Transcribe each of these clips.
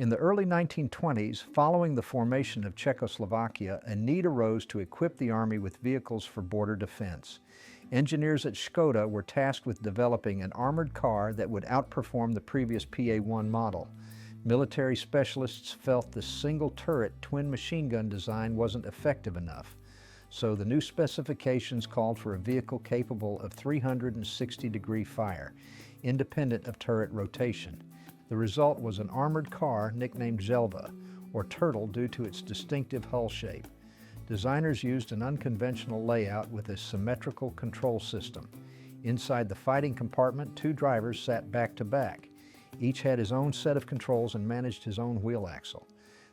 In the early 1920s, following the formation of Czechoslovakia, a need arose to equip the Army with vehicles for border defense. Engineers at Skoda were tasked with developing an armored car that would outperform the previous PA-I model. Military specialists felt the single-turret twin machine gun design wasn't effective enough, so the new specifications called for a vehicle capable of 360-degree fire, independent of turret rotation. The result was an armored car nicknamed Zhelva, or Turtle, due to its distinctive hull shape. Designers used an unconventional layout with a symmetrical control system. Inside the fighting compartment, two drivers sat back to back. Each had his own set of controls and managed his own wheel axle.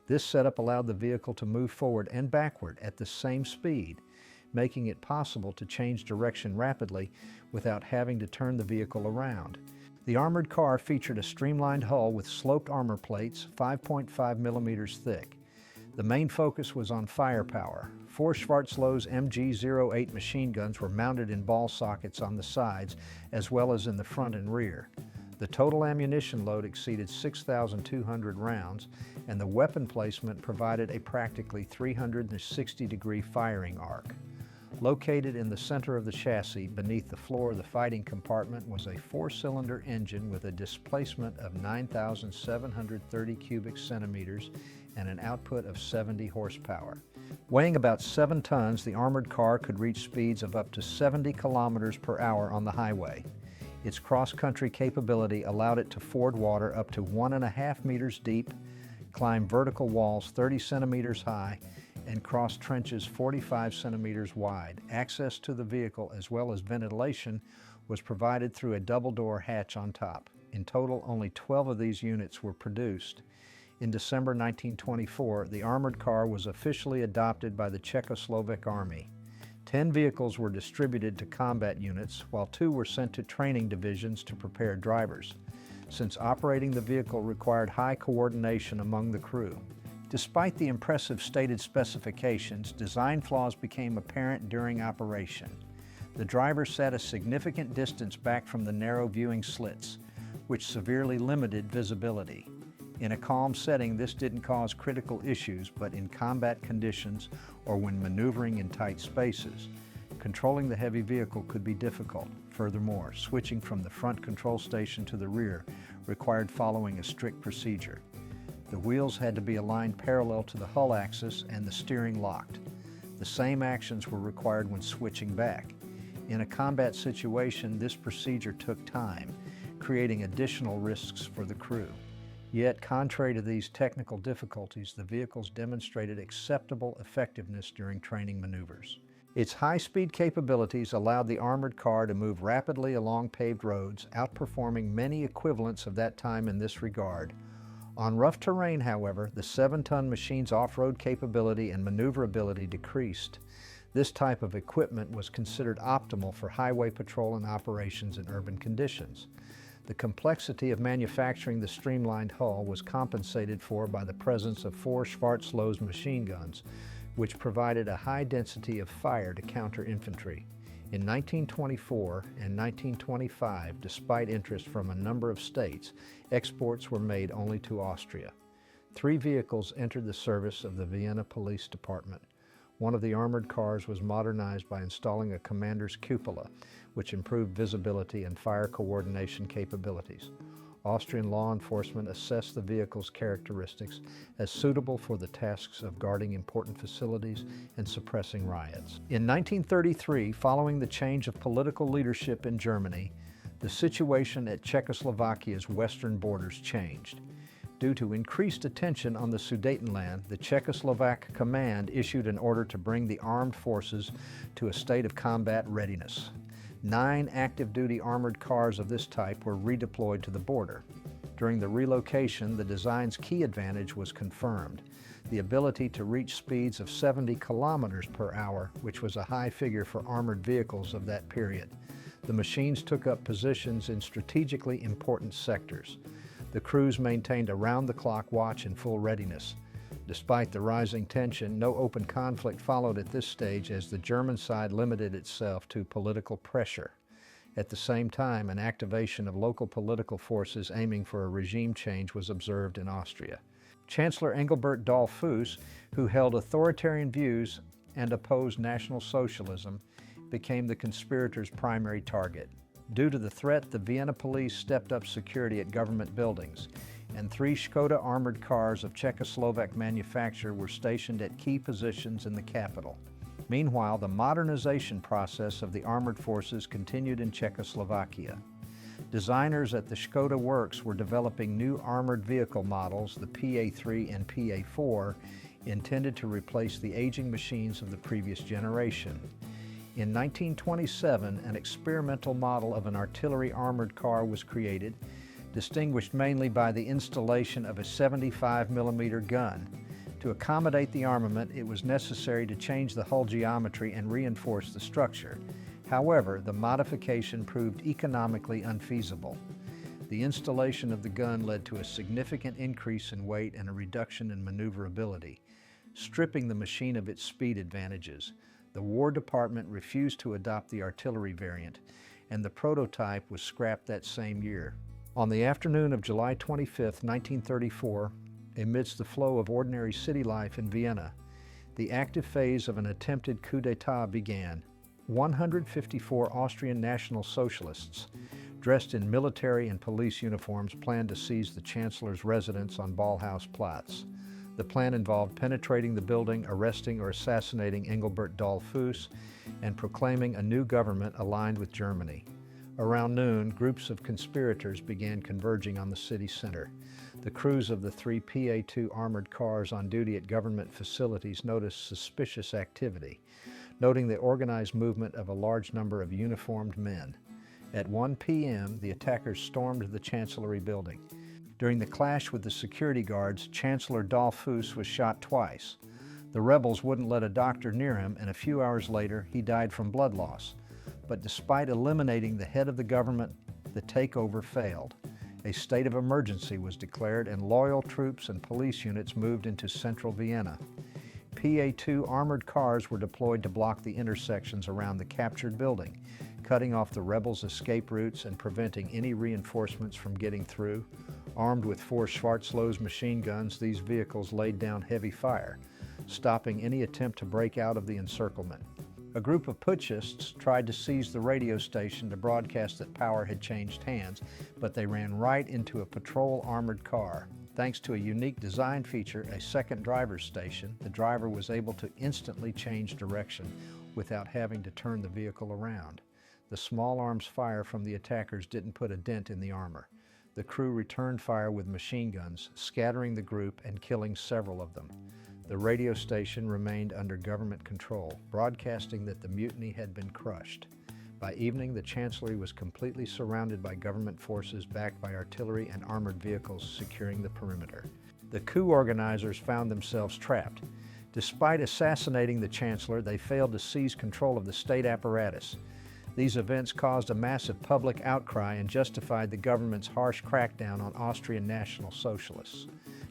This setup allowed the vehicle to move forward and backward at the same speed, making it possible to change direction rapidly without having to turn the vehicle around. The armored car featured a streamlined hull with sloped armor plates 5.5 millimeters thick. The main focus was on firepower. 4 Shvartsloze MG-08 machine guns were mounted in ball sockets on the sides as well as in the front and rear. The total ammunition load exceeded 6,200 rounds, and the weapon placement provided a practically 360-degree firing arc. Located in the center of the chassis, beneath the floor of the fighting compartment, was a 4-cylinder engine with a displacement of 9,730 cubic centimeters and an output of 70 horsepower. Weighing about 7 tons, the armored car could reach speeds of up to 70 kilometers per hour on the highway. Its cross-country capability allowed it to ford water up to 1.5 meters deep, climb vertical walls 30 centimeters high, and cross trenches 45 centimeters wide. Access to the vehicle as well as ventilation was provided through a double-door hatch on top. In total, only 12 of these units were produced. In December 1924, the armored car was officially adopted by the Czechoslovak Army. 10 vehicles were distributed to combat units, while 2 were sent to training divisions to prepare drivers, since operating the vehicle required high coordination among the crew. Despite the impressive stated specifications, design flaws became apparent during operation. The driver sat a significant distance back from the narrow viewing slits, which severely limited visibility. In a calm setting, this didn't cause critical issues, but in combat conditions or when maneuvering in tight spaces, controlling the heavy vehicle could be difficult. Furthermore, switching from the front control station to the rear required following a strict procedure. The wheels had to be aligned parallel to the hull axis and the steering locked. The same actions were required when switching back. In a combat situation, this procedure took time, creating additional risks for the crew. Yet, contrary to these technical difficulties, the vehicles demonstrated acceptable effectiveness during training maneuvers. Its high-speed capabilities allowed the armored car to move rapidly along paved roads, outperforming many equivalents of that time in this regard. On rough terrain, however, the 7-ton machine's off-road capability and maneuverability decreased. This type of equipment was considered optimal for highway patrol and operations in urban conditions. The complexity of manufacturing the streamlined hull was compensated for by the presence of 4 Shvartsloze machine guns, which provided a high density of fire to counter infantry. In 1924 and 1925, despite interest from a number of states, exports were made only to Austria. 3 vehicles entered the service of the Vienna Police Department. One of the armored cars was modernized by installing a commander's cupola, which improved visibility and fire coordination capabilities. Austrian law enforcement assessed the vehicle's characteristics as suitable for the tasks of guarding important facilities and suppressing riots. In 1933, following the change of political leadership in Germany, the situation at Czechoslovakia's western borders changed. Due to increased attention on the Sudetenland, the Czechoslovak command issued an order to bring the armed forces to a state of combat readiness. 9 active-duty armored cars of this type were redeployed to the border. During the relocation, the design's key advantage was confirmed: the ability to reach speeds of 70 kilometers per hour, which was a high figure for armored vehicles of that period. The machines took up positions in strategically important sectors. The crews maintained around-the-clock watch in full readiness. Despite the rising tension, no open conflict followed at this stage, as the German side limited itself to political pressure. At the same time, an activation of local political forces aiming for a regime change was observed in Austria. Chancellor Engelbert Dollfuss, who held authoritarian views and opposed National Socialism, became the conspirators' primary target. Due to the threat, the Vienna police stepped up security at government buildings, and 3 Skoda armored cars of Czechoslovak manufacture were stationed at key positions in the capital. Meanwhile, the modernization process of the armored forces continued in Czechoslovakia. Designers at the Skoda works were developing new armored vehicle models, the PA-III and PA-IV, intended to replace the aging machines of the previous generation. In 1927, an experimental model of an artillery armored car was created, distinguished mainly by the installation of a 75mm gun. To accommodate the armament, it was necessary to change the hull geometry and reinforce the structure. However, the modification proved economically unfeasible. The installation of the gun led to a significant increase in weight and a reduction in maneuverability, stripping the machine of its speed advantages. The War Department refused to adopt the artillery variant, and the prototype was scrapped that same year. On the afternoon of July 25, 1934, amidst the flow of ordinary city life in Vienna, the active phase of an attempted coup d'etat began. 154 Austrian National Socialists, dressed in military and police uniforms, planned to seize the Chancellor's residence on Ballhausplatz. The plan involved penetrating the building, arresting or assassinating Engelbert Dollfuss, and proclaiming a new government aligned with Germany. Around noon, groups of conspirators began converging on the city center. The crews of the 3 PA-II armored cars on duty at government facilities noticed suspicious activity, noting the organized movement of a large number of uniformed men. At 1 p.m., the attackers stormed the Chancellery building. During the clash with the security guards, Chancellor Dollfuss was shot twice. The rebels wouldn't let a doctor near him, and a few hours later, he died from blood loss. But despite eliminating the head of the government, the takeover failed. A state of emergency was declared, and loyal troops and police units moved into central Vienna. PA-II armored cars were deployed to block the intersections around the captured building, cutting off the rebels' escape routes and preventing any reinforcements from getting through. Armed with 4 Shvartsloze machine guns, these vehicles laid down heavy fire, stopping any attempt to break out of the encirclement. A group of putschists tried to seize the radio station to broadcast that power had changed hands, but they ran right into a patrol armored car. Thanks to a unique design feature, a second driver's station, the driver was able to instantly change direction without having to turn the vehicle around. The small arms fire from the attackers didn't put a dent in the armor. The crew returned fire with machine guns, scattering the group and killing several of them. The radio station remained under government control, broadcasting that the mutiny had been crushed. By evening, the Chancellery was completely surrounded by government forces backed by artillery and armored vehicles securing the perimeter. The coup organizers found themselves trapped. Despite assassinating the Chancellor, they failed to seize control of the state apparatus. These events caused a massive public outcry and justified the government's harsh crackdown on Austrian National Socialists.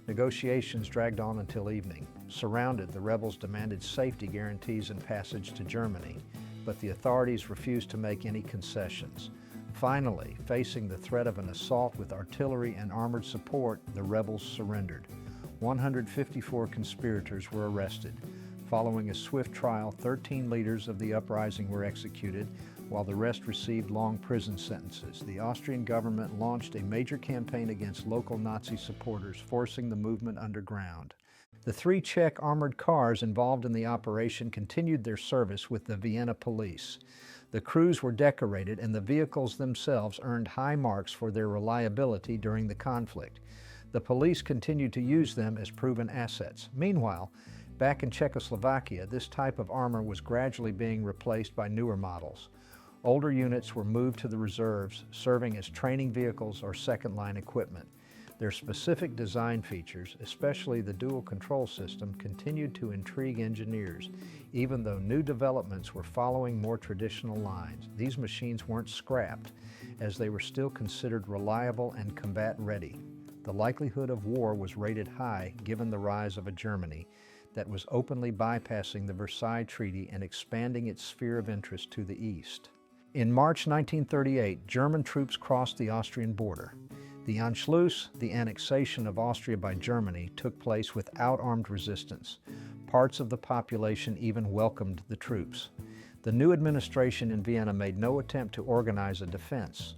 Negotiations dragged on until evening. Surrounded, the rebels demanded safety guarantees and passage to Germany, but the authorities refused to make any concessions. Finally, facing the threat of an assault with artillery and armored support, the rebels surrendered. 154 conspirators were arrested. Following a swift trial, 13 leaders of the uprising were executed, while the rest received long prison sentences. The Austrian government launched a major campaign against local Nazi supporters, forcing the movement underground. The 3 Czech armored cars involved in the operation continued their service with the Vienna police. The crews were decorated, and the vehicles themselves earned high marks for their reliability during the conflict. The police continued to use them as proven assets. Meanwhile, back in Czechoslovakia, this type of armor was gradually being replaced by newer models. Older units were moved to the reserves, serving as training vehicles or second-line equipment. Their specific design features, especially the dual control system, continued to intrigue engineers, even though new developments were following more traditional lines. These machines weren't scrapped, as they were still considered reliable and combat-ready. The likelihood of war was rated high given the rise of a Germany that was openly bypassing the Versailles Treaty and expanding its sphere of interest to the east. In March 1938, German troops crossed the Austrian border. The Anschluss, the annexation of Austria by Germany, took place without armed resistance. Parts of the population even welcomed the troops. The new administration in Vienna made no attempt to organize a defense.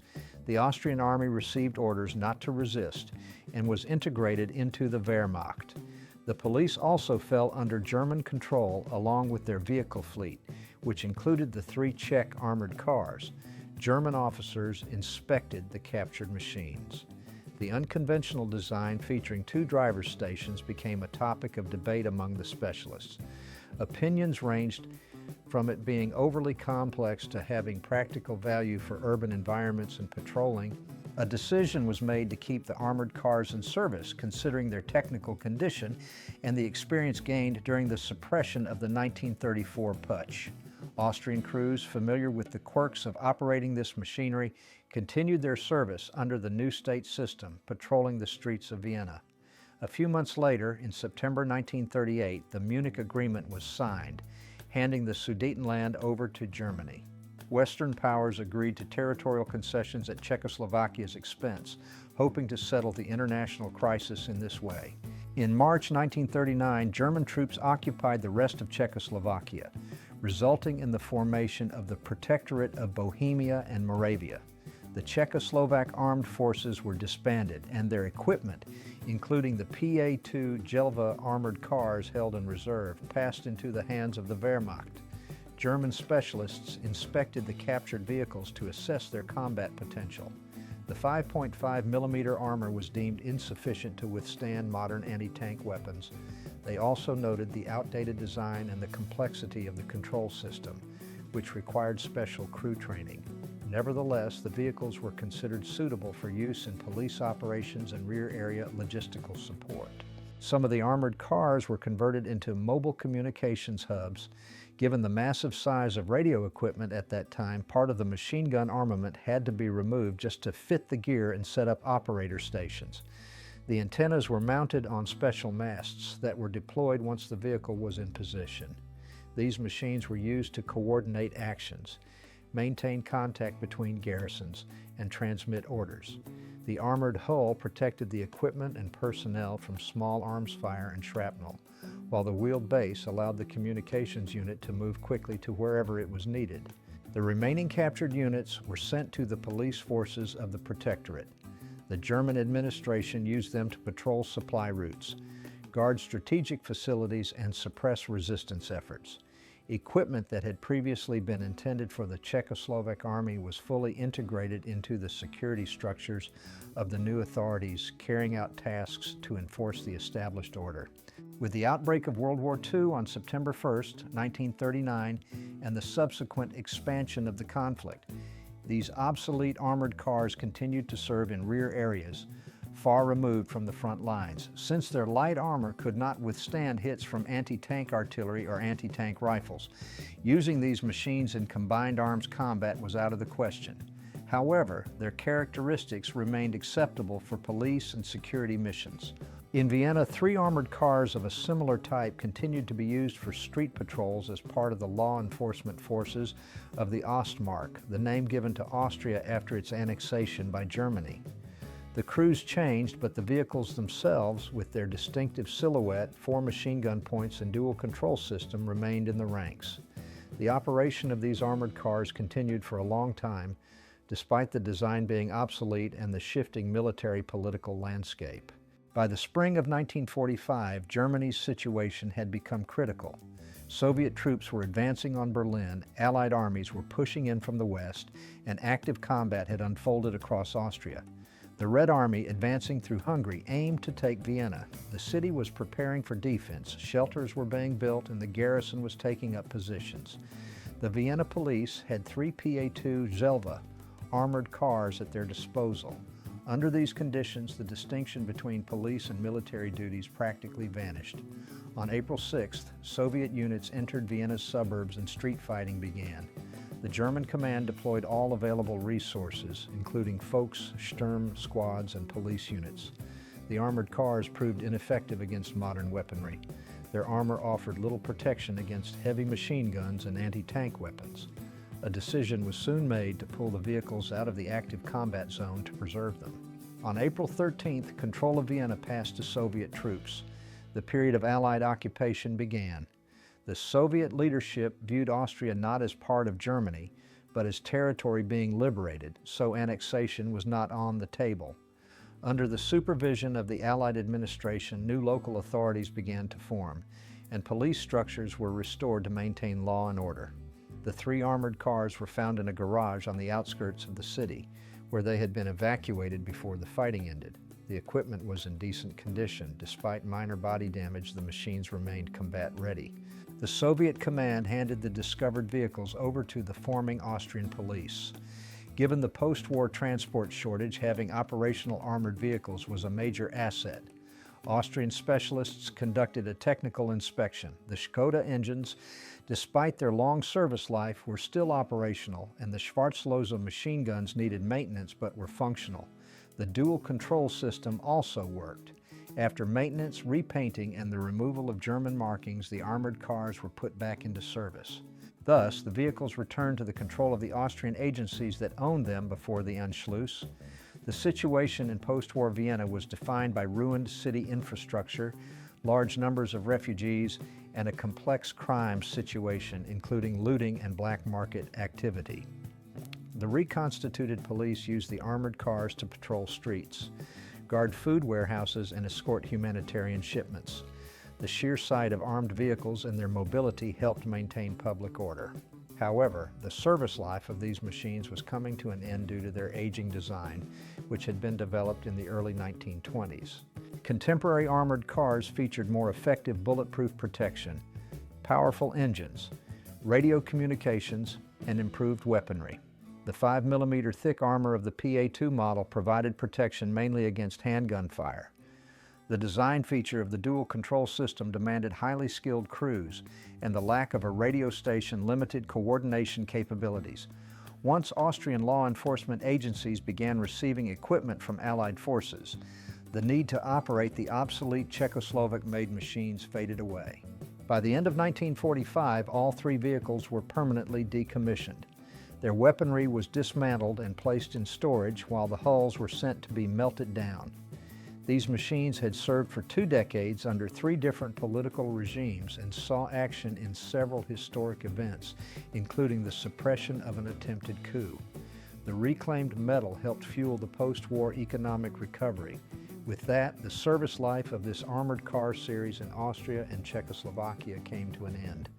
The Austrian army received orders not to resist and was integrated into the Wehrmacht. The police also fell under German control along with their vehicle fleet, which included the 3 Czech armored cars. German officers inspected the captured machines. The unconventional design featuring 2 driver's stations became a topic of debate among the specialists. Opinions ranged from it being overly complex to having practical value for urban environments and patrolling. A decision was made to keep the armored cars in service, considering their technical condition and the experience gained during the suppression of the 1934 putsch. Austrian crews, familiar with the quirks of operating this machinery, continued their service under the new state system, patrolling the streets of Vienna. A few months later, in September 1938, the Munich Agreement was signed, handing the Sudetenland over to Germany. Western powers agreed to territorial concessions at Czechoslovakia's expense, hoping to settle the international crisis in this way. In March 1939, German troops occupied the rest of Czechoslovakia, resulting in the formation of the Protectorate of Bohemia and Moravia. The Czechoslovak armed forces were disbanded, and their equipment, including the PA-II Zhelva armored cars held in reserve, passed into the hands of the Wehrmacht. German specialists inspected the captured vehicles to assess their combat potential. The 5.5 millimeter armor was deemed insufficient to withstand modern anti-tank weapons. They also noted the outdated design and the complexity of the control system, which required special crew training. Nevertheless, the vehicles were considered suitable for use in police operations and rear area logistical support. Some of the armored cars were converted into mobile communications hubs. Given the massive size of radio equipment at that time, part of the machine gun armament had to be removed just to fit the gear and set up operator stations. The antennas were mounted on special masts that were deployed once the vehicle was in position. These machines were used to coordinate actions, maintain contact between garrisons, and transmit orders. The armored hull protected the equipment and personnel from small arms fire and shrapnel, while the wheeled base allowed the communications unit to move quickly to wherever it was needed. The remaining captured units were sent to the police forces of the Protectorate. The German administration used them to patrol supply routes, guard strategic facilities, and suppress resistance efforts. Equipment that had previously been intended for the Czechoslovak army was fully integrated into the security structures of the new authorities, carrying out tasks to enforce the established order. With the outbreak of World War II on September 1, 1939, and the subsequent expansion of the conflict, these obsolete armored cars continued to serve in rear areas, far removed from the front lines, since their light armor could not withstand hits from anti-tank artillery or anti-tank rifles. Using these machines in combined arms combat was out of the question. However, their characteristics remained acceptable for police and security missions. In Vienna, 3 armored cars of a similar type continued to be used for street patrols as part of the law enforcement forces of the Ostmark, the name given to Austria after its annexation by Germany. The crews changed, but the vehicles themselves, with their distinctive silhouette, 4 machine gun points, and dual control system, remained in the ranks. The operation of these armored cars continued for a long time, despite the design being obsolete and the shifting military-political landscape. By the spring of 1945, Germany's situation had become critical. Soviet troops were advancing on Berlin, Allied armies were pushing in from the west, and active combat had unfolded across Austria. The Red Army, advancing through Hungary, aimed to take Vienna. The city was preparing for defense, shelters were being built, and the garrison was taking up positions. The Vienna police had 3 PA-II Zhelva armored cars at their disposal. Under these conditions, the distinction between police and military duties practically vanished. On April 6th, Soviet units entered Vienna's suburbs and street fighting began. The German command deployed all available resources, including Volks, Sturm squads, and police units. The armored cars proved ineffective against modern weaponry. Their armor offered little protection against heavy machine guns and anti-tank weapons. A decision was soon made to pull the vehicles out of the active combat zone to preserve them. On April 13th, control of Vienna passed to Soviet troops. The period of Allied occupation began. The Soviet leadership viewed Austria not as part of Germany, but as territory being liberated, so annexation was not on the table. Under the supervision of the Allied administration, new local authorities began to form, and police structures were restored to maintain law and order. The 3 armored cars were found in a garage on the outskirts of the city, where they had been evacuated before the fighting ended. The equipment was in decent condition. Despite minor body damage, the machines remained combat-ready. The Soviet command handed the discovered vehicles over to the forming Austrian police. Given the post-war transport shortage, having operational armored vehicles was a major asset. Austrian specialists conducted a technical inspection. The Skoda engines, despite their long service life, were still operational, and the Shvartsloze machine guns needed maintenance but were functional. The dual control system also worked. After maintenance, repainting, and the removal of German markings, the armored cars were put back into service. Thus, the vehicles returned to the control of the Austrian agencies that owned them before the Anschluss. The situation in post-war Vienna was defined by ruined city infrastructure, large numbers of refugees, and a complex crime situation, including looting and black market activity. The reconstituted police used the armored cars to patrol streets, guard food warehouses, and escort humanitarian shipments. The sheer sight of armed vehicles and their mobility helped maintain public order. However, the service life of these machines was coming to an end due to their aging design, which had been developed in the early 1920s. Contemporary armored cars featured more effective bulletproof protection, powerful engines, radio communications, and improved weaponry. The 5mm thick armor of the PA-II model provided protection mainly against handgun fire. The design feature of the dual control system demanded highly skilled crews, and the lack of a radio station limited coordination capabilities. Once Austrian law enforcement agencies began receiving equipment from Allied forces, the need to operate the obsolete Czechoslovak-made machines faded away. By the end of 1945, all 3 vehicles were permanently decommissioned. Their weaponry was dismantled and placed in storage while the hulls were sent to be melted down. These machines had served for 2 decades under 3 different political regimes and saw action in several historic events, including the suppression of an attempted coup. The reclaimed metal helped fuel the post-war economic recovery. With that, the service life of this armored car series in Austria and Czechoslovakia came to an end.